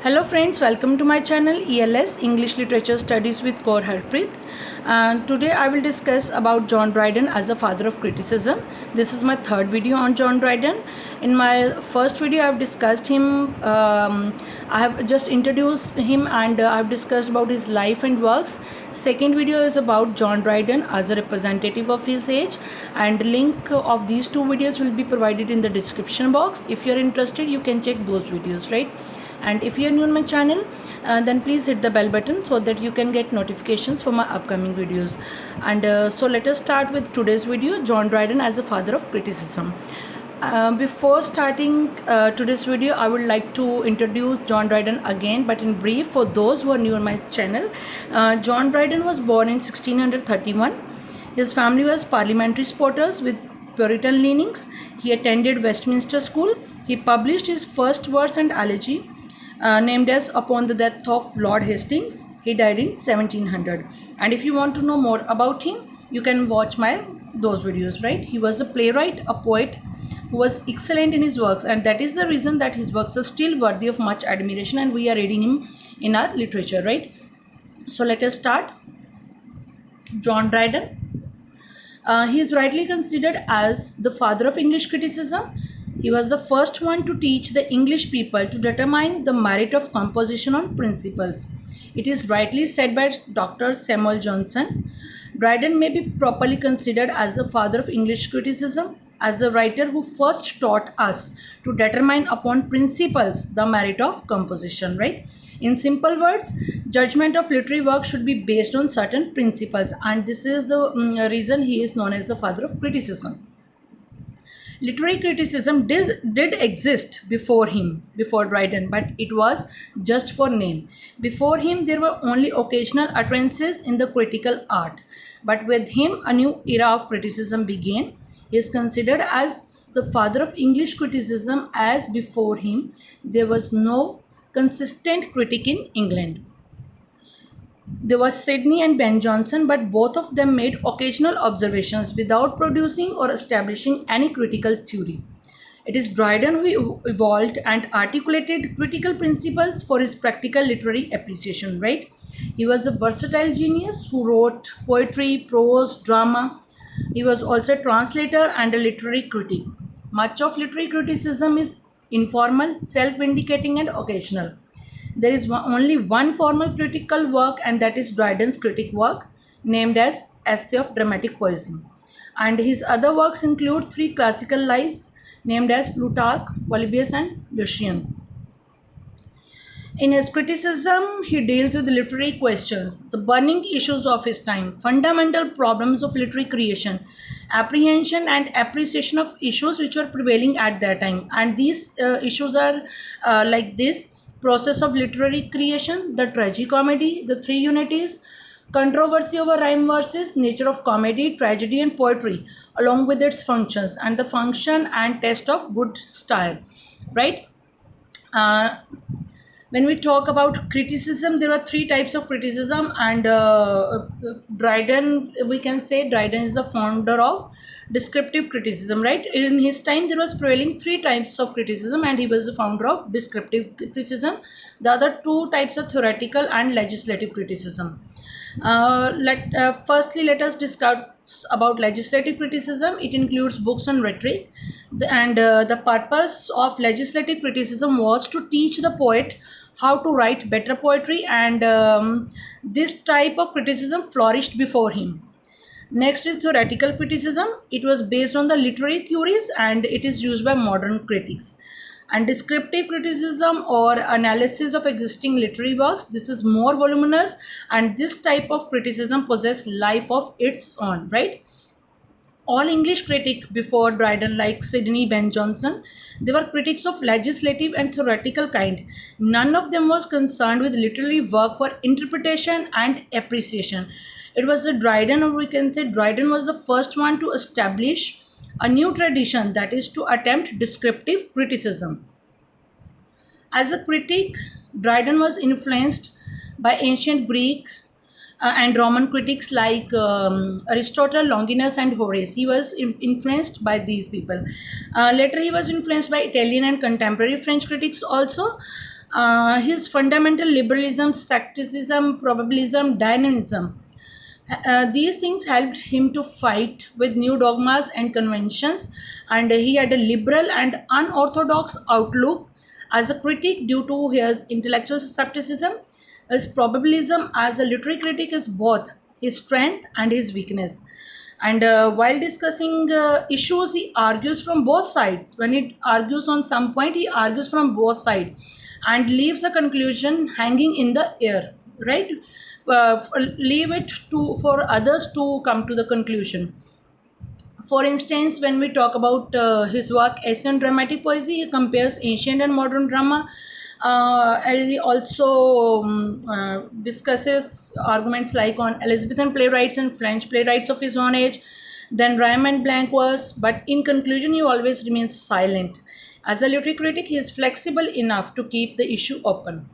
Hello friends, welcome to my channel ELS English Literature Studies with Kaur Harpreet. Today I will discuss about John Dryden as a father of criticism. This is my third video on John Dryden. In my first video I have discussed him, I have just introduced him and I have discussed about his life and works. Second video is about John Dryden as a representative of his age, and link of these two videos will be provided in the description box. If you are interested you can check those videos, right? And if you are new on my channel, then please hit the bell button so that you can get notifications for my upcoming videos. And so let us start with today's video, John Dryden as a father of criticism. Before starting today's video, I would like to introduce John Dryden again, but in brief for those who are new on my channel. John Dryden was born in 1631. His family was parliamentary supporters with Puritan leanings. He attended Westminster School. He published his first verse and elegy, named as Upon the Death of Lord Hastings. He died in 1700. And if you want to know more about him, you can watch those videos, right? He was a playwright, a poet who was excellent in his works, and that is the reason that his works are still worthy of much admiration and we are reading him in our literature, right? So let us start. John Dryden. He is rightly considered as the father of English criticism. He was the first one to teach the English people to determine the merit of composition on principles. It is rightly said by Dr. Samuel Johnson, Dryden may be properly considered as the father of English criticism, as a writer who first taught us to determine upon principles the merit of composition, right? In simple words, judgment of literary work should be based on certain principles, and this is the reason he is known as the father of criticism. Literary criticism did exist before Dryden, but it was just for name. Before him, there were only occasional utterances in the critical art. But with him, a new era of criticism began. He is considered as the father of English criticism, as before him, there was no consistent critic in England. There was Sidney and Ben Jonson, but both of them made occasional observations without producing or establishing any critical theory. It is Dryden who evolved and articulated critical principles for his practical literary appreciation, right? He was a versatile genius who wrote poetry, prose, drama. He was also a translator and a literary critic. Much of literary criticism is informal, self-vindicating and occasional. There is only one formal critical work, and that is Dryden's critic work, named as Essay of Dramatic Poesy. And his other works include three classical lives, named as Plutarch, Polybius and Lucian. In his criticism, he deals with literary questions, the burning issues of his time, fundamental problems of literary creation, apprehension and appreciation of issues which were prevailing at that time. And these issues are like this: process of literary creation, the tragicomedy, the three unities, controversy over rhyme verses, nature of comedy, tragedy and poetry, along with its functions, and the function and test of good style, right? When we talk about criticism, there are three types of criticism, and Dryden, we can say Dryden is the founder of descriptive criticism, right? In his time there was prevailing three types of criticism, and he was the founder of descriptive criticism. The other two types are theoretical and legislative criticism. Firstly, let us discuss about legislative criticism. It includes books on rhetoric, and the purpose of legislative criticism was to teach the poet how to write better poetry, and this type of criticism flourished before him. Next is theoretical criticism. It was based on the literary theories and it is used by modern critics. And descriptive criticism or analysis of existing literary works, this is more voluminous, and this type of criticism possesses life of its own, right? All English critics before Dryden, like Sidney, Ben Jonson, they were critics of legislative and theoretical kind. None of them was concerned with literary work for interpretation and appreciation. It was the Dryden, or we can say Dryden was the first one to establish a new tradition, that is to attempt descriptive criticism. As a critic, Dryden was influenced by ancient Greek and Roman critics like Aristotle, Longinus and Horace. He was influenced by these people. Later he was influenced by Italian and contemporary French critics also. his fundamental liberalism, skepticism, probabilism, dynamism. These things helped him to fight with new dogmas and conventions, and he had a liberal and unorthodox outlook as a critic due to his intellectual skepticism. His probabilism as a literary critic is both his strength and his weakness. And while discussing issues, he argues from both sides. When he argues on some point, he argues from both sides and leaves a conclusion hanging in the air, right? Leave it to for others to come to the conclusion. For instance, when we talk about his work Asian Dramatic Poesy, he compares ancient and modern drama. And he also discusses arguments like on Elizabethan playwrights and French playwrights of his own age, then rhyme and blank verse. But in conclusion, he always remains silent. As a literary critic, he is flexible enough to keep the issue open.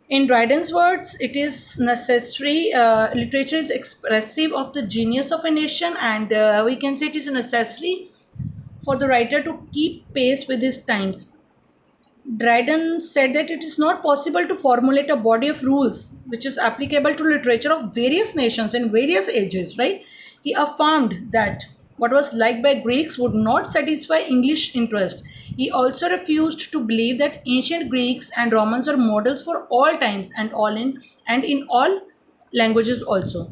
In Dryden's words, it is necessary. Literature is expressive of the genius of a nation, and we can say it is necessary for the writer to keep pace with his times. Dryden said that it is not possible to formulate a body of rules which is applicable to literature of various nations and various ages, right? He affirmed that what was liked by Greeks would not satisfy English interest. He also refused to believe that ancient Greeks and Romans are models for all times and in all languages also.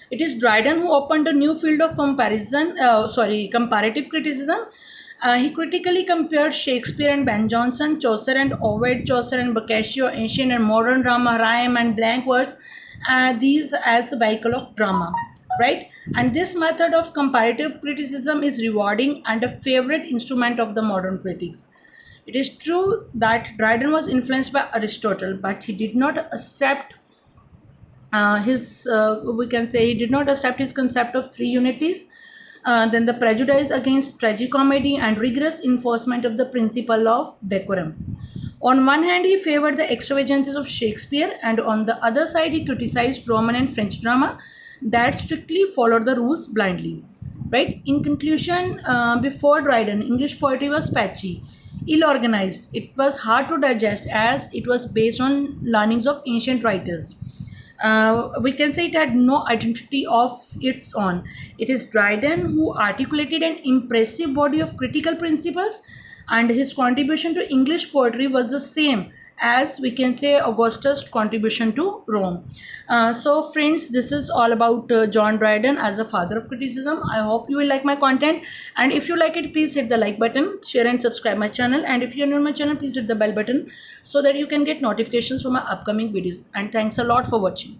It is Dryden who opened a new field of comparative criticism. He critically compared Shakespeare and Ben Jonson, Chaucer and Ovid, Chaucer and Boccaccio, ancient and modern drama, rhyme and blank verse, these as a vehicle of drama, right? And this method of comparative criticism is rewarding and a favorite instrument of the modern critics. It is true that Dryden was influenced by Aristotle, but he did not accept we can say he did not accept his concept of three unities, then the prejudice against tragicomedy and rigorous enforcement of the principle of decorum. On one hand, he favored the extravagances of Shakespeare, and on the other side, he criticized Roman and French drama that strictly followed the rules blindly. Right? In conclusion, before Dryden, English poetry was patchy, ill organized. It was hard to digest as it was based on learnings of ancient writers. We can say it had no identity of its own. It is Dryden who articulated an impressive body of critical principles, and his contribution to English poetry was the same as we can say Augustus' contribution to Rome. So, friends, this is all about John Dryden as a father of criticism. I hope you will like my content, and if you like it, please hit the like button, share and subscribe my channel. And if you are new to my channel, please hit the bell button so that you can get notifications from my upcoming videos. And thanks a lot for watching.